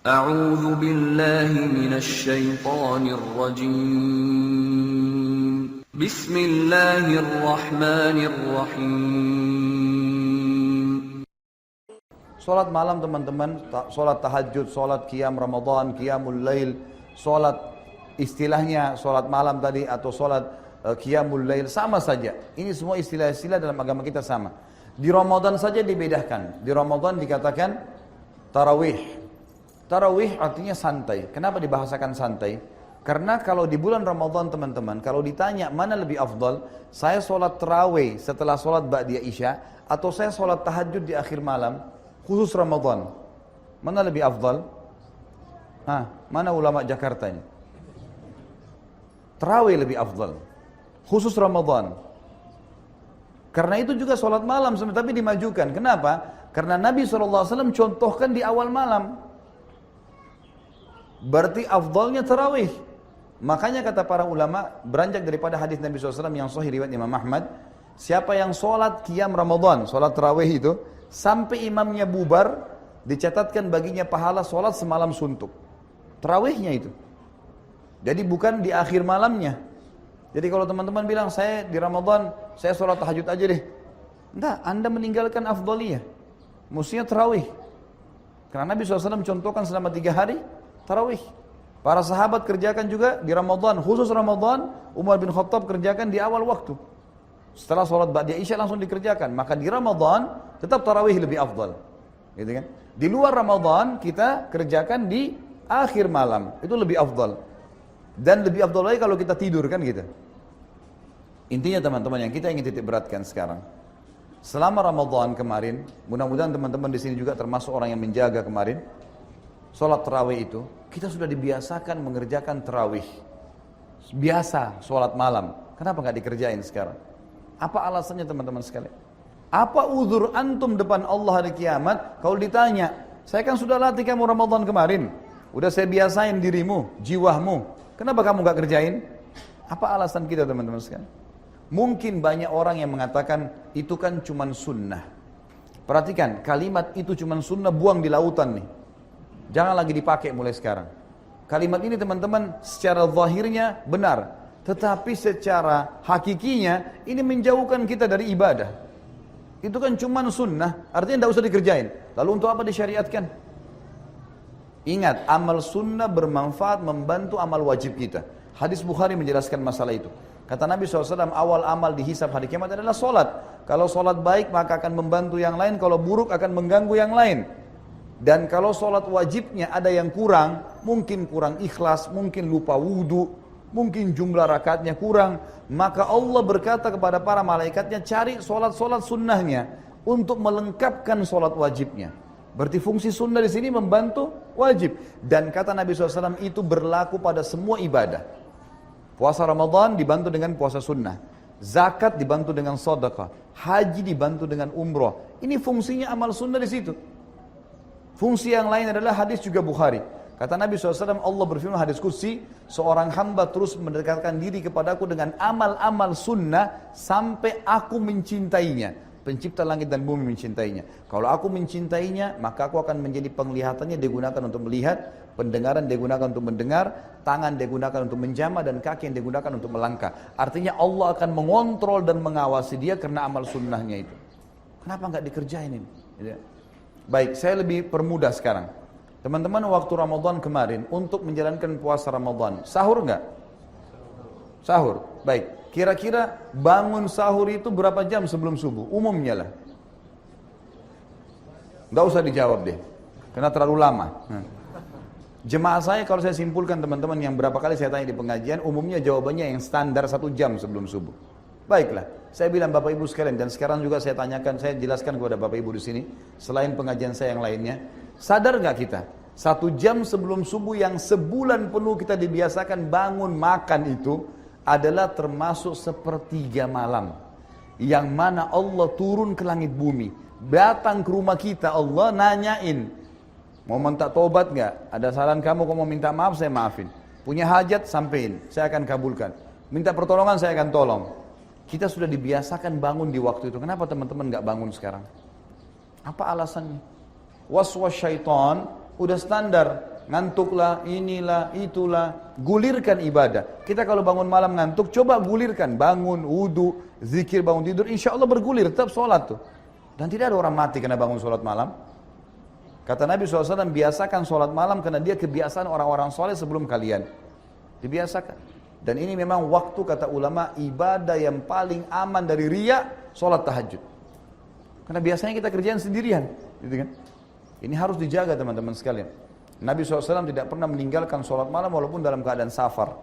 أعوذ بالله من الشيطان الرجيم بسم الله الرحمن الرحيم. Sholat malam teman-teman, sholat tahajud, sholat qiyam Ramadan, qiyamul lail, sholat istilahnya sholat malam tadi atau sholat qiyamul lail sama saja. Ini semua istilah-istilah dalam agama kita sama. Di Ramadan saja dibedakan. Di Ramadan dikatakan tarawih. Tarawih artinya santai. Kenapa dibahasakan santai? Karena kalau di bulan Ramadan teman-teman, kalau ditanya mana lebih afdal, saya sholat tarawih setelah sholat ba'diyah isya atau saya sholat tahajud di akhir malam, khusus Ramadan, mana lebih afdal? Mana ulama Jakarta ini? Tarawih lebih afdal, khusus Ramadan. Karena itu juga sholat malam, tapi dimajukan. Kenapa? Karena Nabi SAW contohkan di awal malam. Berarti afdalnya tarawih. Makanya kata para ulama, beranjak daripada hadis Nabi SAW yang sahih riwayat Imam Ahmad, siapa yang sholat qiyam Ramadan, sholat tarawih itu, sampai imamnya bubar, dicatatkan baginya pahala sholat semalam suntuk. Tarawihnya itu. Jadi bukan di akhir malamnya. Jadi kalau teman-teman bilang, saya di Ramadan, saya sholat tahajud aja deh. Enggak, Anda meninggalkan afdaliyah. Mestinya tarawih. Karena Nabi SAW contohkan selama 3 hari, tarawih. Para sahabat kerjakan juga di Ramadan, khusus Ramadan, Umar bin Khattab kerjakan di awal waktu. Setelah sholat ba'diyah isya langsung dikerjakan. Maka di Ramadan tetap tarawih lebih afdal. Gitu kan? Di luar Ramadan kita kerjakan di akhir malam. Itu lebih afdal. Dan lebih afdal lagi kalau kita tidur kan gitu. Intinya teman-teman yang kita ingin titik beratkan sekarang. Selama Ramadan kemarin, mudah-mudahan teman-teman di sini juga termasuk orang yang menjaga kemarin. Sholat tarawih itu, kita sudah dibiasakan mengerjakan tarawih. Biasa sholat malam. Kenapa nggak dikerjain sekarang? Apa alasannya teman-teman sekalian? Apa uzur antum depan Allah hari kiamat? Kalau ditanya, saya kan sudah latih kamu Ramadan kemarin. Udah saya biasain dirimu, jiwamu. Kenapa kamu gak kerjain? Apa alasan kita teman-teman sekalian? Mungkin banyak orang yang mengatakan, itu kan cuman sunnah. Perhatikan, kalimat itu cuman sunnah buang di lautan nih. Jangan lagi dipakai mulai sekarang. Kalimat ini teman-teman secara zahirnya benar. Tetapi secara hakikinya ini menjauhkan kita dari ibadah. Itu kan cuman sunnah, artinya tidak usah dikerjain. Lalu untuk apa disyariatkan? Ingat, amal sunnah bermanfaat membantu amal wajib kita. Hadis Bukhari menjelaskan masalah itu. Kata Nabi SAW, awal amal dihisab hari kiamat adalah solat. Kalau solat baik maka akan membantu yang lain, kalau buruk akan mengganggu yang lain. Dan kalau solat wajibnya ada yang kurang, mungkin kurang ikhlas, mungkin lupa wudu, mungkin jumlah rakaatnya kurang, maka Allah berkata kepada para malaikatnya, cari solat-solat sunnahnya untuk melengkapkan solat wajibnya. Berarti fungsi sunnah di sini membantu wajib. Dan kata Nabi SAW itu berlaku pada semua ibadah. Puasa Ramadan dibantu dengan puasa sunnah. Zakat dibantu dengan sedekah. Haji dibantu dengan umroh. Ini fungsinya amal sunnah di situ. Fungsi yang lain adalah hadis juga Bukhari. Kata Nabi SAW, Allah berfirman hadis qudsi, seorang hamba terus mendekatkan diri kepadaku dengan amal-amal sunnah sampai aku mencintainya. Pencipta langit dan bumi mencintainya. Kalau aku mencintainya, maka aku akan menjadi penglihatannya digunakan untuk melihat, pendengaran digunakan untuk mendengar, tangan digunakan untuk menjamah, dan kaki yang digunakan untuk melangkah. Artinya Allah akan mengontrol dan mengawasi dia karena amal sunnahnya itu. Kenapa nggak dikerjain ini? Baik, saya lebih permudah sekarang. Teman-teman waktu Ramadan kemarin, untuk menjalankan puasa Ramadan, sahur nggak? Sahur, baik. Kira-kira bangun sahur itu berapa jam sebelum subuh? Umumnya lah. Nggak usah dijawab deh, karena terlalu lama. Jemaah saya kalau saya simpulkan teman-teman yang berapa kali saya tanya di pengajian, umumnya jawabannya yang standar 1 jam sebelum subuh. Baiklah, saya bilang Bapak Ibu sekalian, dan sekarang juga saya tanyakan, saya jelaskan kepada Bapak Ibu di sini, selain pengajian saya yang lainnya, sadar nggak kita? 1 jam sebelum subuh yang sebulan penuh kita dibiasakan bangun makan itu, adalah termasuk sepertiga malam. Yang mana Allah turun ke langit bumi. Datang ke rumah kita, Allah nanyain. Mau minta tobat nggak? Ada saran kamu, kalau mau minta maaf saya maafin. Punya hajat, sampein, saya akan kabulkan. Minta pertolongan, saya akan tolong. Kita sudah dibiasakan bangun di waktu itu. Kenapa teman-teman nggak bangun sekarang? Apa alasannya? Waswas syaitan udah standar. ngantuklah, inilah, itulah, gulirkan ibadah. Kita kalau bangun malam ngantuk, coba gulirkan, bangun, wudu, zikir, bangun tidur, insya Allah bergulir, tetap sholat tuh. Dan tidak ada orang mati karena bangun sholat malam. Kata Nabi SAW, biasakan sholat malam karena dia kebiasaan orang-orang soleh sebelum kalian. Dibiasakan. Dan ini memang waktu, kata ulama, ibadah yang paling aman dari riya, sholat tahajud. Karena biasanya kita kerjaan sendirian, gitu kan? Ini harus dijaga teman-teman sekalian. Nabi SAW tidak pernah meninggalkan sholat malam walaupun dalam keadaan safar.